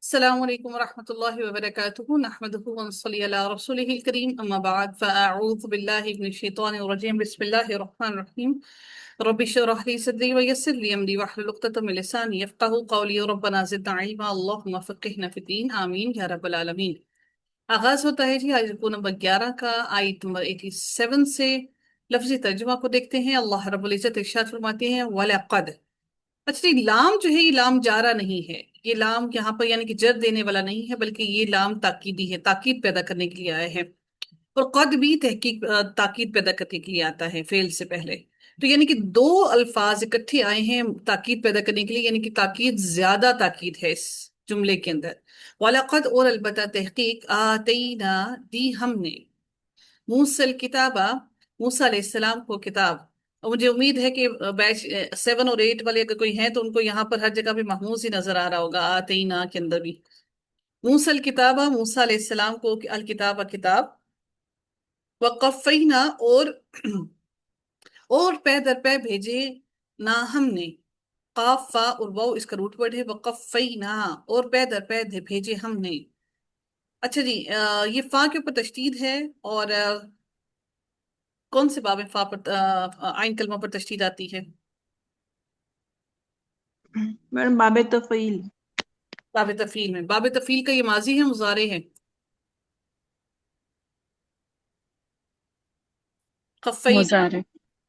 السلام عليكم ورحمة الله وبركاته نحمده ونصلي على رسوله الكريم أما بعد فأعوذ بالله من الشيطان الرجيم بسم الله الرحمن الرحيم رب اشرح لي صدري ويسر لي أمري واحلل عقدة من لساني يفقهوا قولي ربنا زدنا علما اللهم فقهنا في الدين آمين یا رب العالمین۔ آغاز ہوتا ہے جی آیت رکو نمبر 11 کا، آیت نمبر 87 سے۔ لفظی ترجمہ کو دیکھتے ہیں۔ اللہ رب العزت ارشاد فرماتے ہیں وَلَقَدْ۔ اچھا جی، لام جو ہے یہ لام جارہ نہیں ہے، یہ لام یہاں پر یعنی کہ جر دینے والا نہیں ہے، بلکہ یہ لام تاکیدی ہے، تاکید پیدا کرنے کے لیے آیا ہے۔ اور قد بھی تحقیق تاکید پیدا کرنے کے لیے آتا ہے فعل سے پہلے، تو یعنی کہ دو الفاظ اکٹھے آئے ہیں تاکید پیدا کرنے کے لیے، یعنی کہ تاکید زیادہ تاکید ہے اس جملے کے اندر۔ وَلَقَدْ اور البتہ تحقیق آتینا دی ہم نے موسیٰ الکتابہ موسیٰ علیہ السلام کو کتاب۔ اور مجھے امید ہے کہ بیچ 7 اور 8 والے اگر کوئی ہیں تو ان کو یہاں پر ہر جگہ پہ محموز ہی نظر آ رہا ہوگا، آتینا کے اندر بھی موسیٰ الکتابہ موسیٰ علیہ السلام کو الکتابہ کتاب، وقفینا اور پے در پے بھیجے نہ ہم نے، قاف فا اور واو اس کا روٹ ورڈ ہے، وقفینا اور پے در پے بھیجے ہم نے۔ اچھا جی، یہ فا کے اوپر تشدید ہے، اور کون سے باب میں فا پر آئین کلمہ پر تشدید آتی ہے؟ میڈم باب تفعیل۔ باب تفعیل میں، باب تفعیل کا یہ ماضی ہے مضارع ہے؟ خفینا مضارع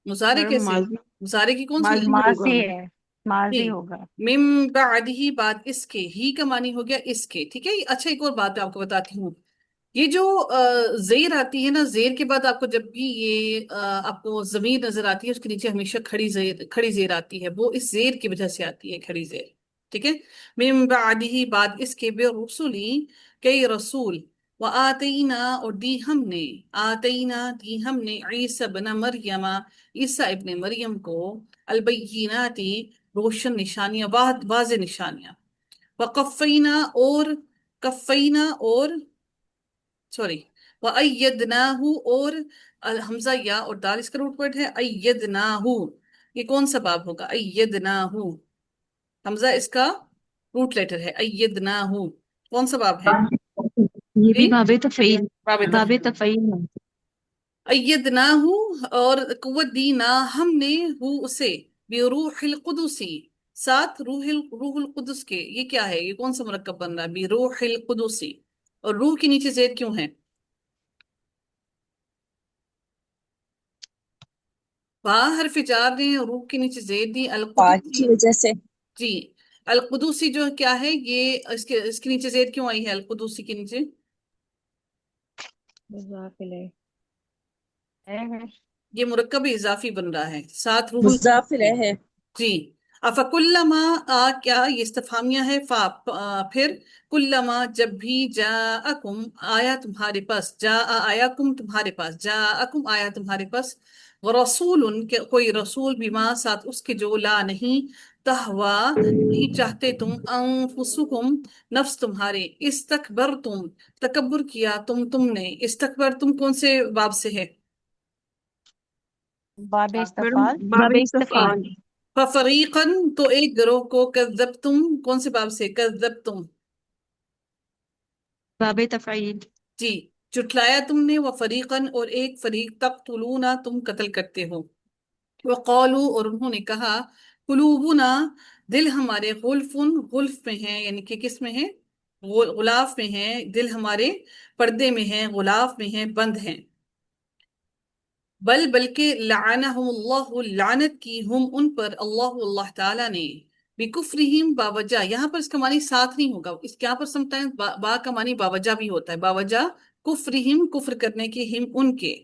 مضارع میڈم کیسے؟ ماضی مضارع کی کون سی ماضی قسم؟ ہوگا ماضی وہ۔ ہے، ماضی جی، ہوگا۔ من بعد ہی بعد اس کے، ہی کا معنی ہو گیا اس کے، ٹھیک ہے۔ اچھا ایک اور بات میں آپ کو بتاتی ہوں، یہ جو زیر آتی ہے نا، زیر کے بعد آپ کو جب بھی یہ آپ کو ضمیر نظر آتی ہے، اس کے نیچے ہمیشہ کھڑی زیر آتی ہے، وہ اس زیر کی وجہ سے آتی ہے کھڑی زیر، ٹھیک ہے۔ من بعد ہی بعد اس کے، بے رسولی کئی رسول، وآتینا اور دی ہم نے، آتینا دی ہم نے عیسی ابن مریم عیسیٰ ابن مریم کو، البیناتی روشن نشانیاں، واضح نشانیاں، وقفینا اور کفینا اور سوری وَأَيَّدْنَاهُ اور حمزہ یا اور دال اس کا روٹ ورڈ ہے، أَيَّدْنَاهُ، یہ کون سا باب ہوگا؟ أَيَّدْنَاهُ، حمزہ اس کا روٹ لیٹر ہے، أَيَّدْنَاهُ کون سا باب ہے؟ یہ جی، بھی باب تفعیل، باب باب تفعیل۔ تفعیل ہے۔ أَيَّدْنَاهُ اور قوت دی نا ہم نے، ہو اسے، بروح القدس ساتھ روح القدس کے، یہ کیا ہے؟ یہ کون سا مرکب بن رہا ہے؟ بروح القدس، اور روح کے نیچے زید کیوں ہے؟ با حرف جار نے روح کے نیچے زید دی، پانچ القدسی، کی وجہ سے جی القدسی جو کیا ہے یہ، اس کے نیچے زید کیوں آئی ہے القدسی کے نیچے؟ مضاف الیہ یہ مرکب اضافی بن رہا ہے، ساتھ روح مضاف القدس کے، الیہ ہے۔ جی۔ افکلما کیا یہ استفہامیہ ہے، پھر کلما جب بھی، جاءکم آیا تمہارے پاس، آیاکم تمہارے پاس، جاءکم آیا تمہارے پاس، ورسول کوئی رسول، بما ساتھ اس کے، جو لا نہیں، تہوا نہیں چاہتے تم، انفسکم نفس تمہارے، استکبرتم تکبر کیا تم نے، استکبرتم کون سے باب سے ہے؟ باب میڈم استفعال، باب باب استفعال۔ استفعال۔ ففریقن تو ایک گروہ کو، کذبتم کون سے باب سے؟ کذبتم، باب تفعیل۔ جی جھٹلایا تم نے، وفریقن اور ایک فریق، تقتلون تم قتل کرتے ہو، وقالو اور انہوں نے کہا، قلوبنا دل ہمارے، غلف میں ہیں، یعنی کہ کس میں ہیں؟ غلاف میں ہیں، دل ہمارے پردے میں ہیں، غلاف میں ہیں، بند ہیں، بلکہ لعنہم اللہ لعنت کی، ہم ان پر، اللہ تعالیٰ نے، بکفرہم باوجہ، یہاں پر اس کا معنی ساتھ نہیں ہوگا، اس یہاں پر سمٹائم با کا معنی باوجہ بھی ہوتا ہے، باوجہ کفرہم کفر کرنے کے، ہم ان کے،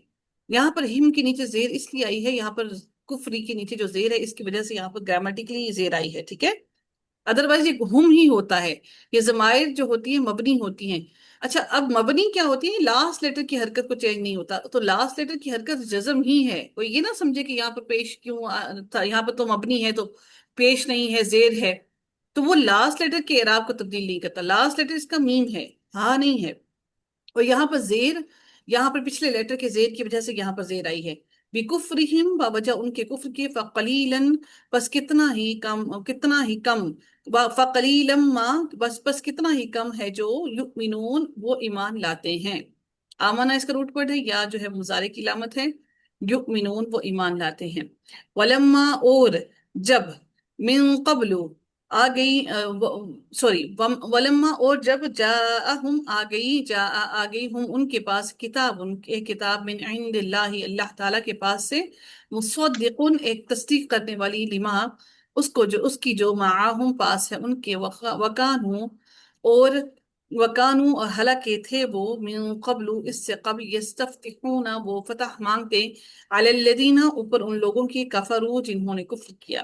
یہاں پر ہم کے نیچے زیر اس لیے آئی ہے، یہاں پر کفری کے نیچے جو زیر ہے اس کی وجہ سے یہاں پر گرامیٹیکلی زیر آئی ہے، ٹھیک ہے۔ ادروائز یہ ہم ہی ہوتا ہے، یہ ضمائر جو ہوتی ہیں مبنی ہوتی ہیں۔ اچھا اب مبنی کیا ہوتی ہے؟ لاسٹ لیٹر کی حرکت کو چینج نہیں ہوتا، تو لاسٹ لیٹر کی حرکت جزم ہی ہے، کوئی یہ نہ سمجھے کہ یہاں پر پیش کیوں تھا، یہاں پر تو مبنی ہے تو پیش نہیں ہے، زیر ہے، تو وہ لاسٹ لیٹر کے اعراب کو تبدیل نہیں کرتا، لاسٹ لیٹر اس کا میم ہے، ہاں نہیں ہے، اور یہاں پر زیر، یہاں پر پچھلے لیٹر کے زیر کی وجہ سے یہاں پر زیر آئی ہے، بِكُفْرِهِمْ باوجہ ان کے کفر کے، فَقَلِيلًا بس کتنا ہی کم، فَقَلِيلًا مَا بس کتنا ہی کم ہے جو یؤمنون وہ ایمان لاتے ہیں. آمنا اس کا روٹ ورڈ ہے، یا جو ہے مضارع کی علامت ہے، یؤمنون وہ ایمان لاتے ہیں. ولما اور جب، من قبل آ گئی، سوری ولما اور جب، جاءہم آ گئی ہم ان کے پاس، کتاب ایک کتاب، من عند اللہ اللہ تعالیٰ کے پاس سے، مصدقن ایک تصدیق کرنے والی، لما اس کی جو معاہم پاس ہے ان کے، وکانوں اور حالانکہ تھے وہ، من قبل اس سے قبل، یستفتحون وہ فتح مانگتے، علی الذین اوپر ان لوگوں کی، کفروا جنہوں نے کفر کیا.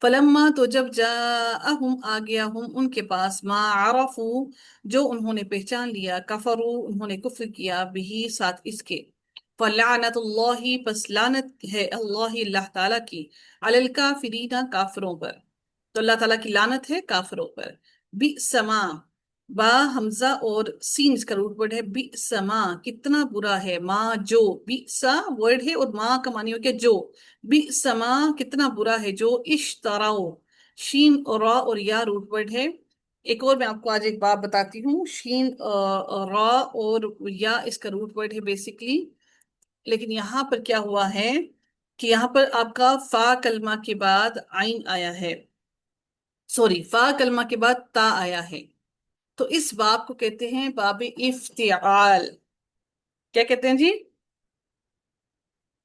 فلما تو جب، جاءہم آ گیا ہم ان کے پاس، ما عرفوا جو انہوں نے پہچان لیا، کفروا انہوں نے کفر کیا، بھی ساتھ اس کے. فلعنت اللہ پس لعنت ہے اللہ تعالیٰ کی، علی الکافرین کافروں پر. تو اللہ تعالیٰ کی لعنت ہے کافروں پر. بئس ما، با حمزہ اور سین اس کا روٹ ورڈ ہے، بئس ما کتنا برا ہے، ما جو، بئسا ورڈ ہے اور ما کا معنی ہو گیا جو، بئس ما کتنا برا ہے جو، اشتراؤ، شین اور را اور یا روٹ ورڈ ہے. ایک اور میں آپ کو آج ایک بات بتاتی ہوں، شین را اور یا اس کا روٹ ورڈ ہے بیسیکلی، لیکن یہاں پر کیا ہوا ہے کہ یہاں پر آپ کا فا کلمہ کے بعد عین آیا ہے، سوری فا کلمہ کے بعد تا آیا ہے. تو اس باب کو کہتے ہیں باب افتعال. کیا کہتے ہیں جی؟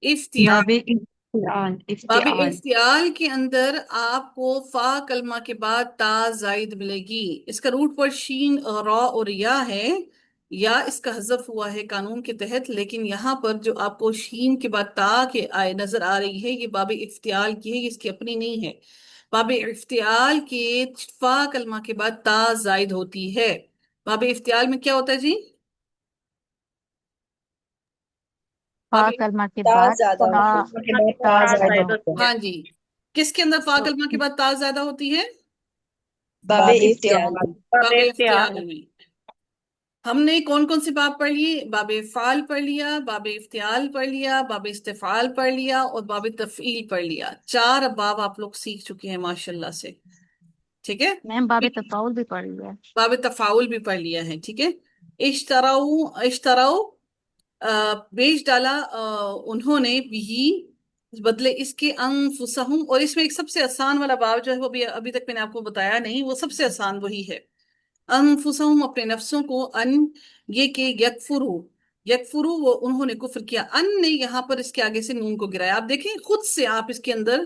افتعال. باب افتعال. باب افتعال. افتعال کے اندر آپ کو فا کلمہ کے بعد تا زائد ملے گی. اس کا روٹ پر شین را اور یا ہے، یا اس کا حذف ہوا ہے قانون کے تحت، لیکن یہاں پر جو آپ کو شین کے بعد تا کے آئے نظر آ رہی ہے، یہ باب افتعال کی ہے، اس کی اپنی نہیں ہے. باب افتعال کے فا کلمہ کے بعد تا زائد ہوتی ہے. باب افتعال میں کیا ہوتا ہے جی؟ فا باب کلمہ کے تا بعد زیادہ تا ہوتی ہے، تا زیادہ ہوتی ہے. ہاں جی، کس کے اندر فا تو کلمہ کے بعد تا زیادہ ہوتی ہے؟ باب افتعال. باب افتعال میں. ہم نے کون کون سی باب پڑھ لی؟ باب افعال پڑھ لیا، باب افتعال پڑھ لیا، باب استفعال پڑھ لیا اور باب تفعیل پڑھ لیا. 4 باب آپ لوگ سیکھ چکے ہیں ماشاءاللہ سے. ٹھیک ہے، میم باب تفاول بھی پڑھ لیا. باب تفاعل بھی پڑھ لیا ہے. ٹھیک ہے، اشتراؤ بیچ ڈالا انہوں نے، بھی بدلے اس کے، انفسہم، اور اس میں ایک سب سے آسان والا باب جو ہے وہ ابھی تک میں نے آپ کو بتایا نہیں، وہ سب سے آسان وہی ہے. انفسہم اپنے نفسوں کو، ان یہ کہ یکفرو وہ انہوں نے کفر کیا. ان نے یہاں پر اس کے آگے سے نون کو گرایا. آپ دیکھیں خود سے، آپ اس کے اندر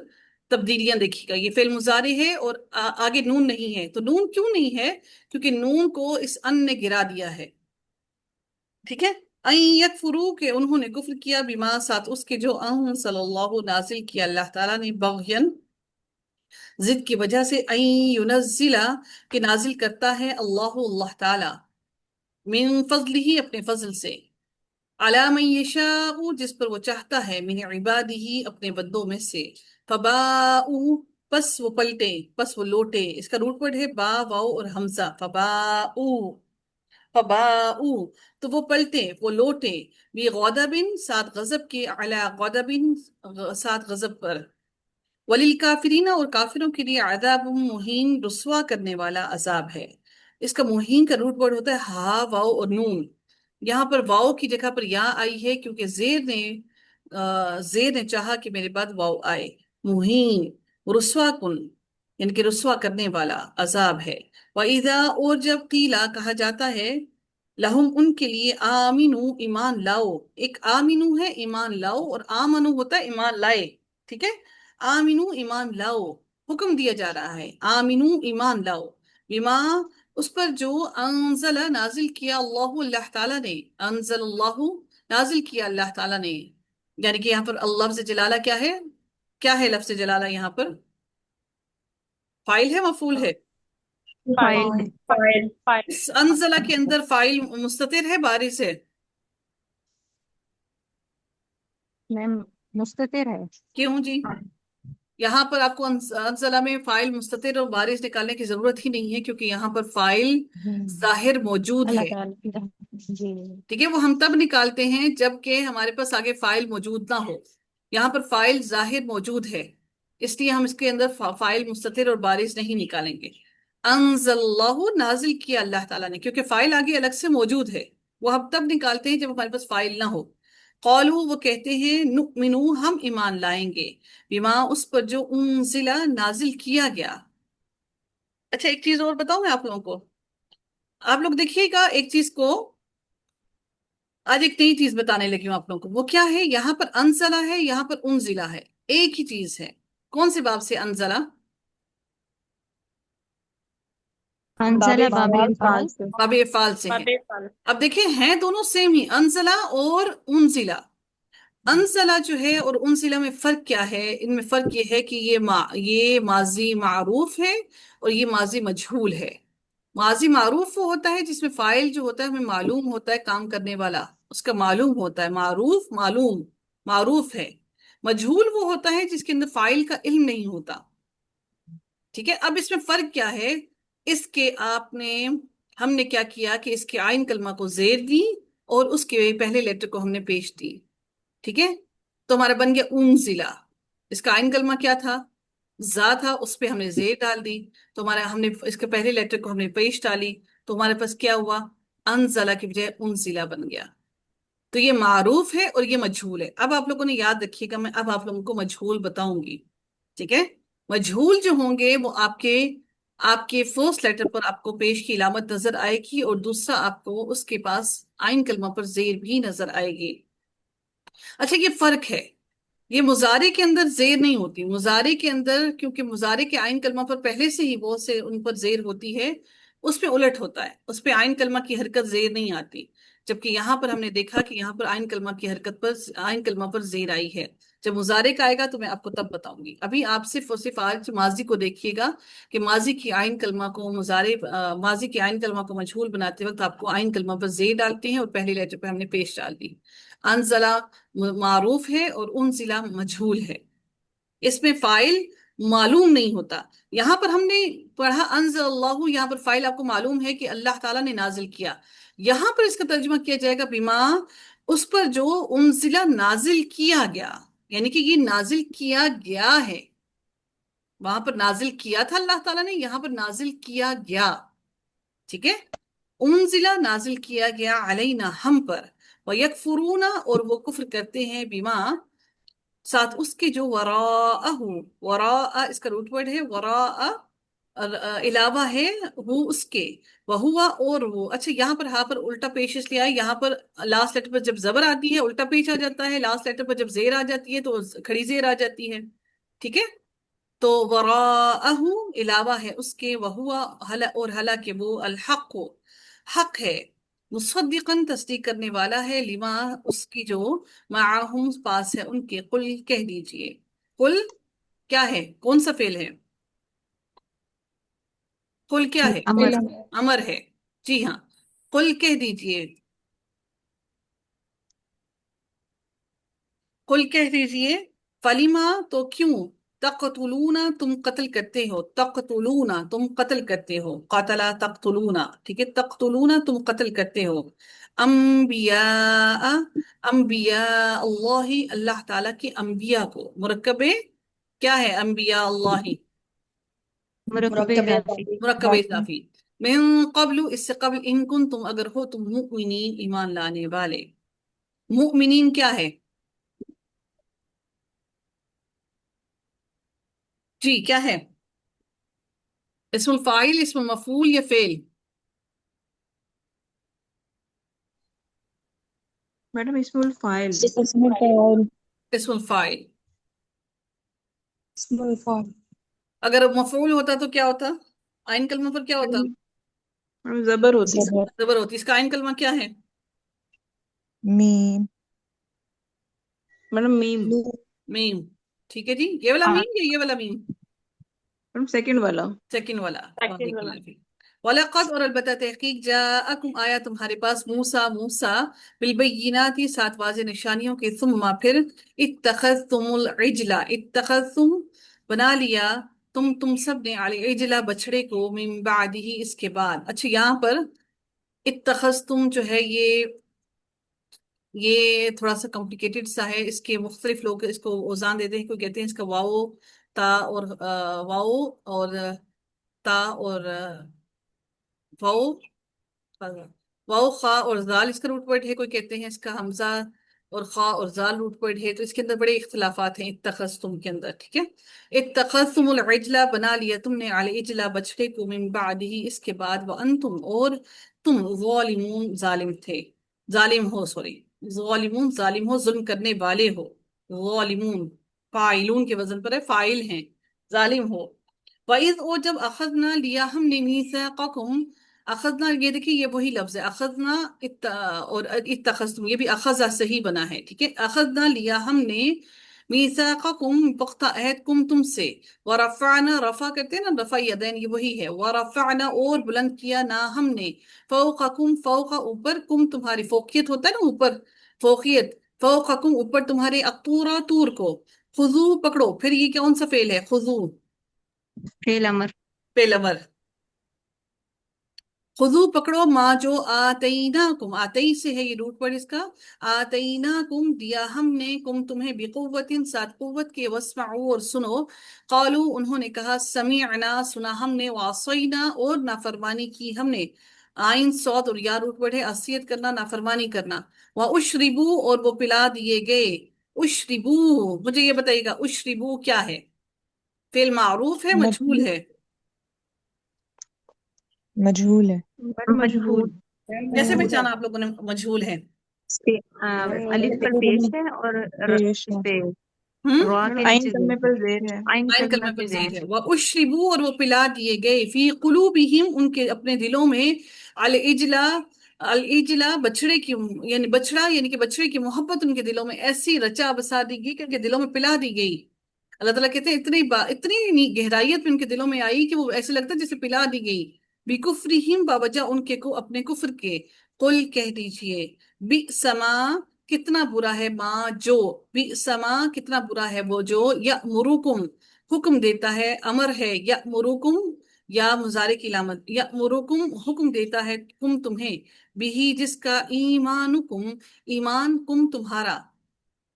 تبدیلیاں دیکھیے گا. یہ فعل مضارع ہے اور آگے نون نہیں ہے. تو نون کیوں نہیں ہے؟ کیونکہ نون کو اس ان نے گرا دیا ہے. ٹھیک ہے، این یکفرو کہ انہوں نے کفر کیا، بما ساتھ اس کے جو انزل اللہ نازل کیا اللہ تعالیٰ نے، بغین ضد کی وجہ سے، این ینزلہ کہ نازل کرتا ہے اللہ تعالیٰ، من فضلہ اپنے فضل سے، علی من یشاء جس پر وہ چاہتا ہے، من عبادہ اپنے بندوں میں سے، فباؤ پس وہ پلٹے، پس وہ لوٹے. اس کا روٹ ورڈ ہے با واؤ اور حمزہ. فباؤ تو وہ پلٹے، وہ لوٹے، بی غضبن ساتھ غضب کے، علی غضبن ساتھ غضب پر، وللکافرین اور کافروں کے لیے، عذاب مہین رسوا کرنے والا عذاب ہے. اس کا مہین کا روٹ ورڈ ہوتا ہے ہا واؤ اور نون. یہاں پر واؤ کی جگہ پر یا آئی ہے کیونکہ زیر نے چاہا کہ میرے بعد واؤ آئے. مہین رسوا کن یعنی کہ رسوا کرنے والا عذاب ہے. وَإِذَا اور جب قیلا کہا جاتا ہے، لہم ان کے لیے، آمینو ایمان لاؤ. ایک آمینو ہے ایمان لاؤ، اور آمنو ہوتا ہے ایمان لائے. ٹھیک ہے، آمینو ایمان لاؤ، حکم دیا جا رہا ہے آمینو ایمان لاؤ، بما اس پر جو، انزل نازل کیا، اللہ تعالیٰ نے، انزل اللہ نازل کیا اللہ تعالیٰ نے. یعنی کہ یہاں پر لفظ جلالہ کیا ہے؟ کیا ہے لفظ جلالہ یہاں پر؟ فاعل ہے مفعول ہے؟ فائل. اس انزلہ کے اندر فاعل مستتر ہے بارش ہے؟ میم مستتر ہے. کیوں جی؟ یہاں پر آپ کو انزلہ میں فاعل مستتر اور بارش نکالنے کی ضرورت ہی نہیں ہے، کیونکہ یہاں پر فاعل ظاہر موجود اللہ ہے. تعالیٰ. جی. ٹھیک ہے، وہ ہم تب نکالتے ہیں جب کہ ہمارے پاس آگے فاعل موجود نہ ہو. یہاں پر فاعل ظاہر موجود ہے، اس لیے ہم اس کے اندر فائل مستتر اور بارز نہیں نکالیں گے. انزل اللہ، نازل کیا اللہ تعالیٰ نے، کیونکہ فائل آگے الگ سے موجود ہے، وہ ہم تب نکالتے ہیں جب ہمارے پاس فائل نہ ہو. قالو، وہ کہتے ہیں، نؤمنو، ہم ایمان لائیں گے، بما، اس پر جو انزلہ، نازل کیا گیا. اچھا ایک چیز اور بتاؤں میں آپ لوگوں کو، آپ لوگ دیکھیے گا ایک چیز کو، آج ایک نئی چیز بتانے لگی ہوں آپ لوگوں کو. وہ کیا ہے؟ یہاں پر انزلہ ہے، یہاں پر انزلہ ہے، ایک ہی چیز ہے. کون سے باب سے انزلہ؟ انزلہ باب باب افعال سے. باب افعال سے ہے. اب دیکھیں ہیں دونوں سیم ہی، انزلہ اور انزلہ. انزلہ جو ہے اور انزلہ میں فرق کیا ہے؟ ان میں فرق یہ ہے کہ یہ ماضی معروف ہے اور یہ ماضی مجہول ہے. ماضی معروف وہ ہوتا ہے جس میں فاعل جو ہوتا ہے ہمیں معلوم ہوتا ہے، کام کرنے والا اس کا معلوم ہوتا ہے، معروف، معلوم، معروف ہے. مجہول وہ ہوتا ہے جس کے اندر فاعل کا علم نہیں ہوتا. ٹھیک ہے، اب اس میں فرق کیا ہے؟ اس کے ہم نے کیا کیا کہ اس کے عین کلمہ کو زیر دی اور اس کے پہلے لیٹر کو ہم نے پیش دی. ٹھیک ہے، تو ہمارا بن گیا انزلہ. اس کا عین کلمہ کیا تھا؟ زا تھا، اس پہ ہم نے زیر ڈال دی، تو ہم نے اس کے پہلے لیٹر کو ہم نے پیش ڈالی، تو ہمارے پاس کیا ہوا؟ انزلہ کی بجائے انزلہ بن گیا. تو یہ معروف ہے اور یہ مجہول ہے. اب آپ لوگوں نے یاد رکھیے گا، میں اب آپ لوگوں کو مجہول بتاؤں گی. ٹھیک ہے، مجہول جو ہوں گے وہ آپ کے فرسٹ لیٹر پر آپ کو پیش کی علامت نظر آئے گی، اور دوسرا آپ کو اس کے پاس عین کلمہ پر زیر بھی نظر آئے گی. اچھا یہ فرق ہے، یہ مضارع کے اندر زیر نہیں ہوتی. مضارع کے اندر کیونکہ مضارع کے عین کلمہ پر پہلے سے ہی بہت سے ان پر زیر ہوتی ہے، اس پہ الٹ ہوتا ہے، اس پہ عین کلمہ کی حرکت زیر نہیں آتی. جبکہ یہاں پر ہم نے دیکھا کہ یہاں پر عین کلمہ کی حرکت پر عین کلمہ پر زیر آئی ہے. جب مضارع کا آئے گا تو میں آپ کو تب بتاؤں گی. ابھی آپ صرف اور صرف آج ماضی کو دیکھیے گا کہ ماضی کی عین کلمہ کو ماضی کی عین کلمہ کو مجہول بناتے وقت آپ کو عین کلمہ پر زیر ڈالتے ہیں اور پہلی لیٹر پہ ہم نے پیش ڈال دی. انزلہ معروف ہے اور انزلہ مجہول ہے. اس میں فائل معلوم نہیں ہوتا. یہاں پر ہم نے پڑھا انزل اللہ، یہاں پر فائل آپ کو معلوم ہے کہ اللہ تعالیٰ نے نازل کیا. یہاں پر اس کا ترجمہ کیا جائے گا بما، اس پر جو انزلہ، نازل کیا گیا، یعنی کہ یہ نازل کیا گیا ہے. وہاں پر نازل کیا تھا اللہ تعالیٰ نے، یہاں پر نازل کیا گیا. ٹھیک ہے، انزلہ نازل کیا گیا، علینا ہم پر، وَيَكْفُرُونَ اور وہ کفر کرتے ہیں، بما ساتھ اس کے جو وراءہ، وراء اس کا روٹ ورڈ ہے، وراء علاوہ ہے، وہ اس کے، وہوا اور وہ. اچھا یہاں پر ہاں پر الٹا پیش اس لیے آیا، یہاں پر لاسٹ لیٹر پر جب زبر آتی ہے الٹا پیش آ جاتا ہے، لاسٹ لیٹر پر جب زیر آ جاتی ہے تو کھڑی زیر آ جاتی ہے. ٹھیک ہے، تو وراءہ علاوہ ہے اس کے، وہوا اور حالانکہ وہ، الحق حق ہے، مصدقاً تصدیق کرنے والا ہے، لما اس کی جو، معاہم پاس ہے ان کے. قل کہہ دیجئے، قل کیا ہے؟ کون سا فعل ہے؟ قل کیا ہے؟ امر. امر ہے. جی ہاں، قل کہہ دیجئے، قل کہہ دیجئے، فلیما تو کیوں، تقتلون تم قتل کرتے ہو، تقتلون تم قتل کرتے ہو، قاتلا تقتلون. ٹھیک ہے، تقتلون تم قتل کرتے ہو، انبیاء، انبیاء اللہ، اللہ تعالیٰ کے انبیاء کو. مرکب کیا ہے انبیاء اللہ؟ مرکب اضافی. مرکب اضافی. من قبل اس سے قبل، ان کن تم اگر ہو تم، مؤمنین ایمان لانے والے. مؤمنین کیا ہے؟ جی کیا ہے؟ اسم الفاعل، اسم المفعول یا فعل؟ میڈم اسم الفاعل. اسم الفاعل. اسم الفاعل. اسم الفاعل. اگر مفعول ہوتا تو کیا ہوتا؟ عین کلمہ پر کیا ہوتا؟ میڈم زبر ہوتی ہے. زبر. زبر ہوتی. اس کا عین کلمہ کیا ہے؟ میم. میڈم میم. میم. ٹھیک ہے جی، یہ والا میم یا یہ والا میم؟ میڈم سیکنڈ والا. سیکنڈ والا. وَلَقَدْ اور البتہ تحقیق، جاءکم آیا تمہارے پاس، موسیٰ موسیٰ، بالبینات سات واضح نشانیوں کے، ثم پھر، اتخذتم العجل، اتخذتم بنا لیا، تم سب نے، العجل بچڑے کو، من بعدہ اس کے بعد. اچھا یہاں پر اتخذتم جو ہے یہ تھوڑا سا کمپلیکیٹڈ سا ہے، اس کے مختلف لوگ اس کو اوزان دیتے ہیں، کوئی کہتے ہیں اس کا واو تا اور واو اور تا اور واو واو خا اور زال اس کا روٹ ورڈ ہے، کوئی کہتے ہیں اس کا حمزہ اور خا اور زال روٹ ورڈ ہے، تو اس کے اندر بڑے اختلافات ہیں اتخذتم کے اندر، ٹھیک ہے. اتخذتم العجلہ بنا لیا تم نے، العجلہ بچڑے کو، من بعدہ اس کے بعد، وانتم اور تم، ظالمون ظالم تھے، ظالم ہو، سوری، ظالمون ظالم ہو، ظلم کرنے والے ہو، ظالمون فاعلون کے وزن پر ہے، فاعل ہیں، ظالم ہو. وَإِذْ اور جب اخذنا لیا ہم نے، میثاقکم اخذنا، یہ دیکھیں یہ وہی لفظ ہے، اخذنا اور اتخذتم، یہ بھی اخذا صحیح بنا ہے، ٹھیک ہے. اخذنا لیا ہم نے، میثاقکم پختہ عہد، کم تم سے، ورفعنا رفع کرتے ہیں نا، رفع یدین، یہ وہی ہے، ورفعنا اور بلند کیا نا ہم نے، فوقکم فوق اوپر، کم تمہاری، فوقیت ہوتا ہے نا اوپر، فوقیت، فوقکم اوپر تمہارے، اطورا طور کو، خذو پکڑو، پھر یہ کون سا فعل ہے، خذو فعل امر. فعل امر، خذو پکڑو، ما جو آتیناکم، آتی سے ہے یہ روٹ ورڈ اس کا، آتیناکم دیا ہم نے، کم تمہیں، بقوت ساتھ قوت کے، واسمعوا اور سنو، قالو انہوں نے کہا، سمعنا سنا ہم نے، وعصینا اور نافرمانی کی ہم نے، آئین صوت اور یا روٹ ورڈ ہے، عصیت کرنا، نافرمانی کرنا، واشربو اور وہ پلا دیے گئے، اشربو، مجھے یہ بتائیے گا اشربو کیا ہے، فعل معروف ہے، مجھول ہے، مجہول ہے. مجہول. کیسے پہچانا آپ لوگوں نے مجھول ہے؟ الف پر پیش ہے اور پیش اس ہے. پہ ہم را کے عین نیچے کلمے پر زیر ہے. عین آئین کلمہ کلمہ پہ پر زیر. زید ہے، وَأُشْرِبُوا اور وہ پلا دیے گئے، فی قلوبہم ان کے اپنے دلوں میں، العجلہ العجلہ بچڑے کی، یعنی بچڑا، یعنی کہ بچڑے کی محبت ان کے دلوں میں ایسی رچا بسا دی گئی کہ ان کے دلوں میں پلا دی گئی. اللہ تعالیٰ کہتے ہیں اتنی گہرائیت میں ان کے دلوں میں آئی کہ وہ ایسے لگتا ہے جیسے پلا دی گئی، بِكُفْرِهِمْ باوجہ ان کے کو اپنے کفر کے، قل کہہ دیجئے، بِئْسَمَا کتنا برا ہے، ماں جو، بِئْسَمَا کتنا برا ہے وہ جو، یأمرکم حکم دیتا ہے، امر ہے، یأمرکم یا مضارع کی علامت، یأمرکم حکم دیتا ہے کم تمہیں، بھی جس کا، ایمانکم ایمان، کم تمہارا،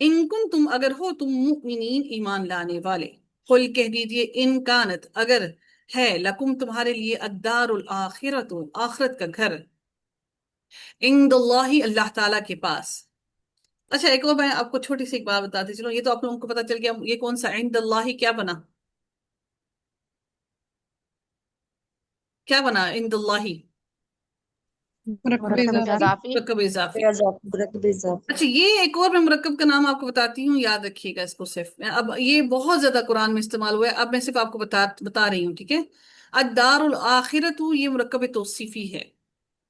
ان کن تم اگر ہو تم، مؤمنین ایمان لانے والے، قل کہہ دیجئے، ان کانت اگر ہے، لکم تمہارے لیے، الدار الاخرت آخرت کا گھر، عند اللہ اللہ تعالیٰ کے پاس. اچھا ایک اور میں آپ کو چھوٹی سی ایک بات بتاتی چلو، یہ تو آپ لوگوں کو پتا چل گیا یہ کون سا عند اللہ کیا بنا، کیا بنا عند اللہ، مرکب اضافی. مرکب اضافی. مرکب اضافی. اچھا یہ ایک اور میں مرکب کا نام آپ کو بتاتی ہوں، یاد رکھیے گا اس کو صرف، اب یہ بہت زیادہ قرآن میں استعمال ہوا ہے، اب میں صرف آپ کو بتا رہی ہوں، ٹھیک ہے. الدار الاخرت یہ مرکب توصیفی ہے.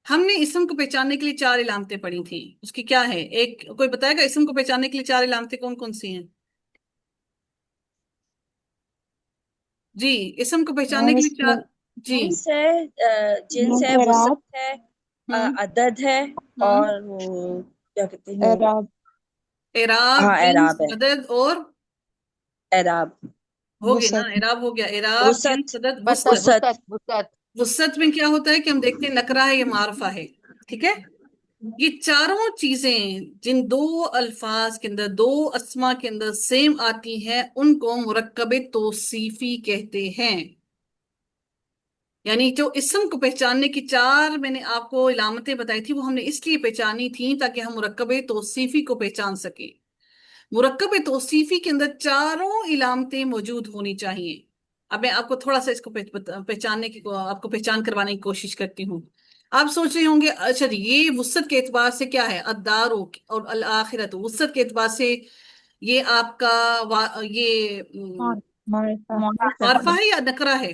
ہم نے اسم کو پہچاننے کے لیے 4 علامتیں پڑھی تھیں، اس کی کیا ہے، ایک کوئی بتائے گا اسم کو پہچاننے کے لیے 4 علامتیں کون کون سی ہیں؟ جی اسم کو پہچاننے کے لیے 4، جی جنس ہے، جنس ہے، وسعت ہے، عدد ہے، اور وہ کیا کہتے ہیں، اعراب. اعراب، ہاں جنس، اعراب ہے، عدد اور اعراب، ہو گیا نا، وسعت. اعراب ہو گیا، اعراب، جنس، وسعت، عدد، وسعت. وسعت. وسعت میں کیا ہوتا ہے کہ ہم دیکھتے ہیں نکرہ ہے یا معرفہ ہے، ٹھیک ہے. یہ چاروں چیزیں جن 2 الفاظ کے اندر، 2 اسما کے اندر سیم آتی ہیں، ان کو مرکب توصیفی کہتے ہیں. یعنی جو اسم کو پہچاننے کی 4 میں نے آپ کو علامتیں بتائی تھی، وہ ہم نے اس لیے پہچانی تھیں تاکہ ہم مرکب توصیفی کو پہچان سکیں. مرکب توصیفی کے اندر چاروں علامتیں موجود ہونی چاہیے. اب میں آپ کو تھوڑا سا اس کو پہچاننے کی، آپ کو پہچان کروانے کی کوشش کرتی ہوں. آپ سوچ رہے ہوں گے اچھا جی یہ وسعت کے اعتبار سے کیا ہے، الدار اور الآخرت، وسعت کے اعتبار سے یہ آپ کا یہ معرفہ. معرفہ ہے یا نکرہ ہے؟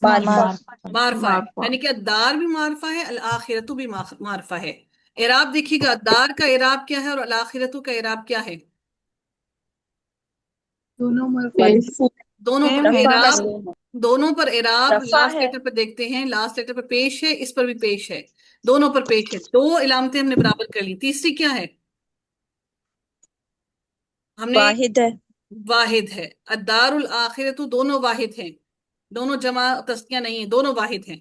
معرفہ. معرفہ ہے، یعنی کہ الدار بھی معرفہ ہے، الآخرت بھی معرفہ ہے. اعراب دیکھیے گا، الدار کا اعراب کیا ہے اور الآخرت کا اعراب کیا ہے؟ دونوں پر اعراب، دونوں پر اعراب رفع لاسٹ ہے، لیٹر پہ دیکھتے ہیں، لاسٹ لیٹر پہ پیش ہے، اس پر بھی پیش ہے، دونوں پر پیش ہے. 2 علامتیں ہم نے برابر کر لی. تیسری کیا ہے، ہم نے واحد ہے، واحد ہے. الدار الآخرت دونوں واحد ہیں، دونوں جمع تسنیہ نہیں ہیں، دونوں واحد ہیں.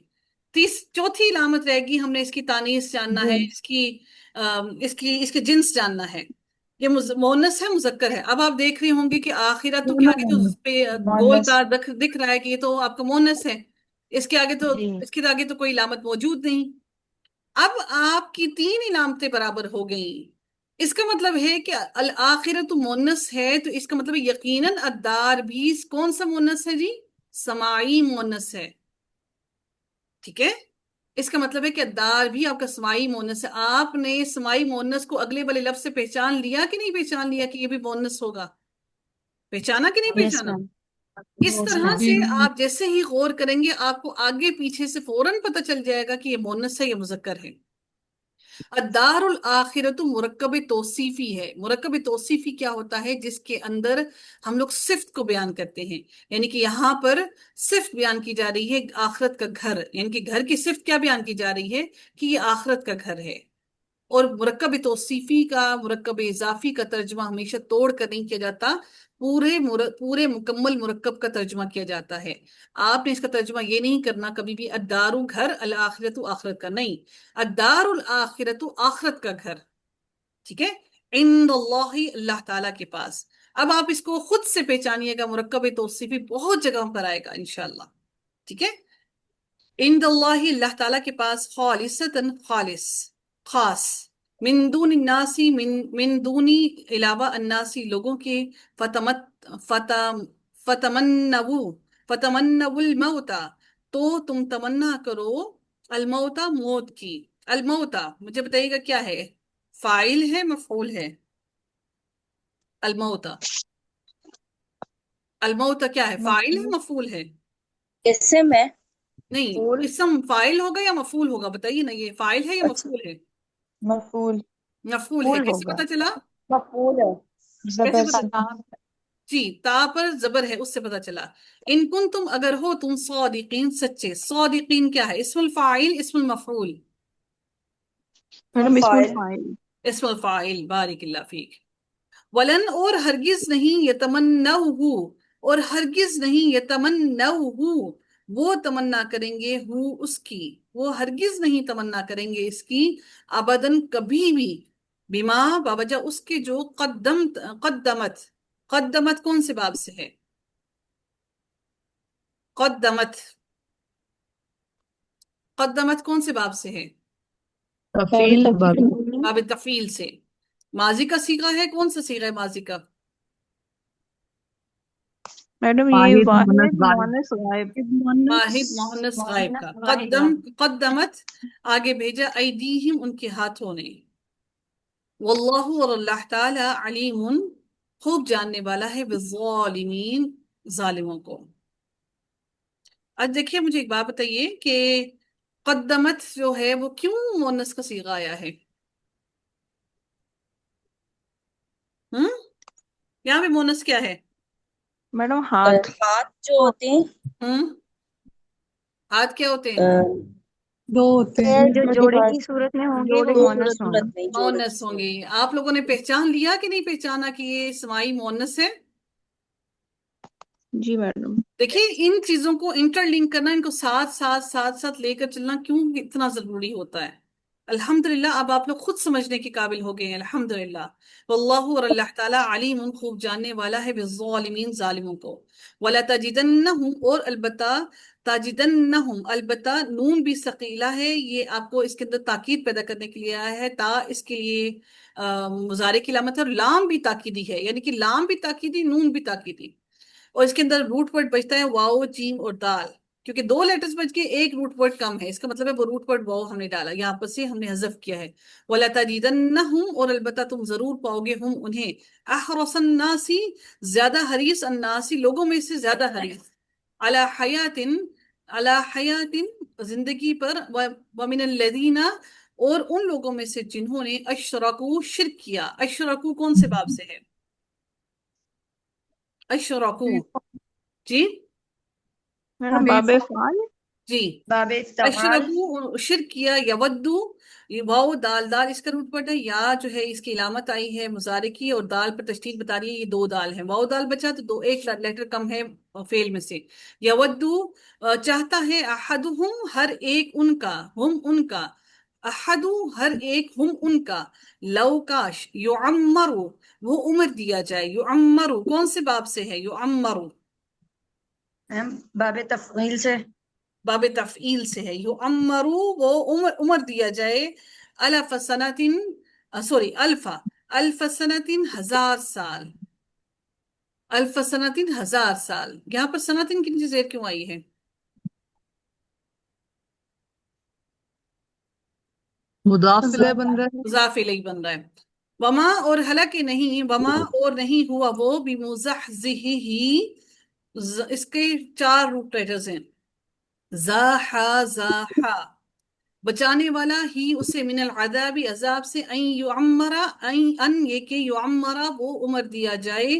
چوتھی علامت رہے گی، ہم نے اس کی تانیث جاننا ہے، اس کی جنس جاننا ہے. یہ مونس ہے مذکر ہے. اب آپ دیکھ رہی ہوں گی کہ آخرت تو کے آگے تو اس پہ گول مونس. تار دکھ رہا ہے کہ یہ تو آپ کا مونس ہے. اس کے آگے تو جی. اس کے آگے تو کوئی علامت موجود نہیں. اب آپ کی 3 علامتیں برابر ہو گئیں. اس کا مطلب ہے کہ الآخرت مونس ہے تو اس کا مطلب یقیناً الدار بھی کون سا مونس ہے جی؟ سماعی مونس ہے. ٹھیک ہے، اس کا مطلب ہے کہ الدار بھی آپ کا سماعی مونس ہے. آپ نے سماعی مونس کو اگلے والے لفظ سے پہچان لیا کہ نہیں پہچان لیا کہ یہ بھی مونس ہوگا؟ پہچانا کہ نہیں یس پہچانا؟ میم. اس یس طرح میم. سے آپ جیسے ہی غور کریں گے آپ کو آگے پیچھے سے فوراً پتہ چل جائے گا کہ یہ مونس ہے یا مذکر ہے. الدار الآخرت مرکب توصیفی ہے. مرکب توصیفی کیا ہوتا ہے؟ جس کے اندر ہم لوگ صفت کو بیان کرتے ہیں. یعنی کہ یہاں پر صفت بیان کی جا رہی ہے آخرت کا گھر، یعنی کہ گھر کی صفت کیا بیان کی جا رہی ہے کہ یہ آخرت کا گھر ہے. اور مرکب توصیفی کا، مرکب اضافی کا ترجمہ ہمیشہ توڑ کر نہیں کیا جاتا، پورے مکمل مرکب کا ترجمہ کیا جاتا ہے. آپ نے اس کا ترجمہ یہ نہیں کرنا کبھی بھی الدار گھر، الآخرت آخرت کا نہیں. الدار الآخرت آخرت کا گھر. ٹھیک ہے، عند اللہ اللہ تعالیٰ کے پاس. اب آپ اس کو خود سے پہچانیے گا، مرکب توصیفی بہت جگہوں پر آئے گا انشاءاللہ. ٹھیک ہے، عند اللہ اللہ تعالیٰ کے پاس، خالصتاً خالص، خاص، من دون الناسی من دونی علاوہ الناسی لوگوں کے، فتمنوا الموتا تو تم تمنا کرو، الموتا موت کی. الموتا مجھے بتائیے گا کیا ہے؟ فاعل ہے مفعول ہے؟ الموتا، الموتا کیا ہے؟ فاعل ہے مفعول ہے؟ کیسے میں نہیں، اسم فاعل ہوگا یا مفعول ہوگا؟ بتائیے نا، یہ فاعل ہے یا اچھا مفعول ہے؟ مفعول. مفعول ہے. مفعول کیسے ہوگا. پتا چلا؟ مفعول ہے. کیسے زبر سے. پتا؟ جی، تا پر زبر ہے، اس سے پتا چلا. ان کن تم اگر ہو تم صادقین سچے. صادقین کیا ہے؟ اسم الفاعل، اسم المفعول؟ میڈم اسم فائل. الفاعل. اسم الفاعل، بارک اللہ فیک. ولن اور ہرگز نہیں، یتمنوہ اور ہرگز نہیں، یتمنوہ وہ تمنا کریں گے، ہو اس کی، وہ ہرگز نہیں تمنا کریں گے اس کی، ابداً کبھی بھی، بما باوجہ اس کے جو قدمت قدمت کون سے باب سے ہے؟ قدمت، قدمت کون سے باب سے ہے؟ تفعیل. باب تفعیل سے. ماضی کا صیغہ ہے، کون سا صیغہ ہے ماضی کا؟ میڈم یہ واحد مؤنث غائب. واحد مؤنث غائب کا. قدمت آگے بھیجا، ایدیہم ان کے ہاتھوں نے. واللہ اور اللہ تعالی علیم خوب جاننے والا ہے، بالظالمین ظالموں کو. آج دیکھیے مجھے ایک بات بتائیے کہ قدمت جو ہے وہ کیوں مؤنث کا صیغہ آیا ہے؟ یہاں پہ مؤنث کیا ہے؟ میڈم ہاتھ. ہاتھ جو ہوتے ہیں ہاتھ کیا ہوتے ہیں؟ دو ہوتے ہیں. یہ جو جوڑے کی صورت میں ہوں گے وہ دو مونس ہوں گے. صورت میں جوڑے مؤنث ہوں گے. آپ لوگوں نے پہچان لیا کہ نہیں پہچانا کہ یہ سماعی مؤنث ہے؟ جی میڈم. دیکھیے ان چیزوں کو انٹر لنک کرنا، ان کو ساتھ لے کر چلنا کیوں اتنا ضروری ہوتا ہے. الحمدللہ اب آپ لوگ خود سمجھنے کے قابل ہو گئے ہیں، الحمدللہ. واللہ اور اللہ تعالیٰ علیم خوب جاننے والا ہے، بالظالمین ظالموں کو. ولا تجدنہم اور البتہ، تجدنہم البتہ نون بھی ثقیلہ ہے، یہ آپ کو اس کے اندر تاکید پیدا کرنے کے لیے آیا ہے. تا اس کے لیے مضارع کی علامت ہے، اور لام بھی تاکیدی ہے، یعنی کہ لام بھی تاکیدی، نون بھی تاکیدی. اور اس کے اندر روٹ ورڈ بچتا ہے واو، جیم اور دال، کیونکہ 2 لیٹرز بچ کے ایک روٹ ورڈ کم ہے. اس کا مطلب ہے وہ روٹ ورڈ واو ہم نے ڈالا، یہاں پر سے ہم نے حذف کیا ہے. وَلَتَجِدَنَّهُمْ اور البتہ تم ضرور پاؤ گے، ہم انہیں، احرص الناس زیادہ حریص، الناس لوگوں میں سے زیادہ حریص، علی حیات زندگی پر، وَمِنَ الَّذِينَ اور ان لوگوں میں سے جنہوں نے اشرکو شرک کیا. اشرکو کون سے باب سے ہے؟ اشرکو جی میڈم باب فعال. جی، باب اشرکو شرک کیا، یودو یہ واو دال، دال اس کا روٹ ورڈ ہے، یا جو ہے اس کی علامت آئی ہے مضارع کی، اور دال پر تشدید بتا رہی ہے، یہ 2 دال ہیں. واو دال بچا تو ایک لیٹر کم ہے فعل میں سے. یودو چاہتا ہے، احدہم ہر ایک ان کا، ہم ان کا، احدو ہر ایک، ہم ان کا، لو کاش، یعمرو وہ عمر دیا جائے، یعمرو کون سے باب سے ہے یعمرو؟ باب تفعیل سے، باب تفعیل سے ہے، یعمرو وہ عمر دیا جائے، الف سنتن، سوری الف سنتن ہزار سال، الف سنتن ہزار سال، یہاں پر سنتن کی نیچے زیر کیوں آئی ہے؟ مضاف الیہ بن رہا ہے. مضاف الیہ بن رہا ہے۔ وما اور حالانکہ نہیں، وما اور نہیں ہوا وہ، بمزحزحہ اس کے 4 روٹ لیٹرز ہیں، زاحا زاحا بچانے والا ہی اسے، من العذاب عذاب سے، ان یعمرا ان یہ کہ یعمرا وہ عمر دیا جائے،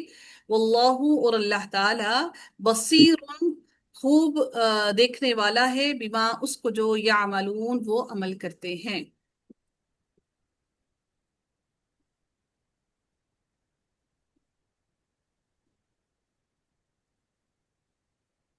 واللہ اور اللہ تعالی، بصیر خوب دیکھنے والا ہے، بما اس کو جو یعملون وہ عمل کرتے ہیں۔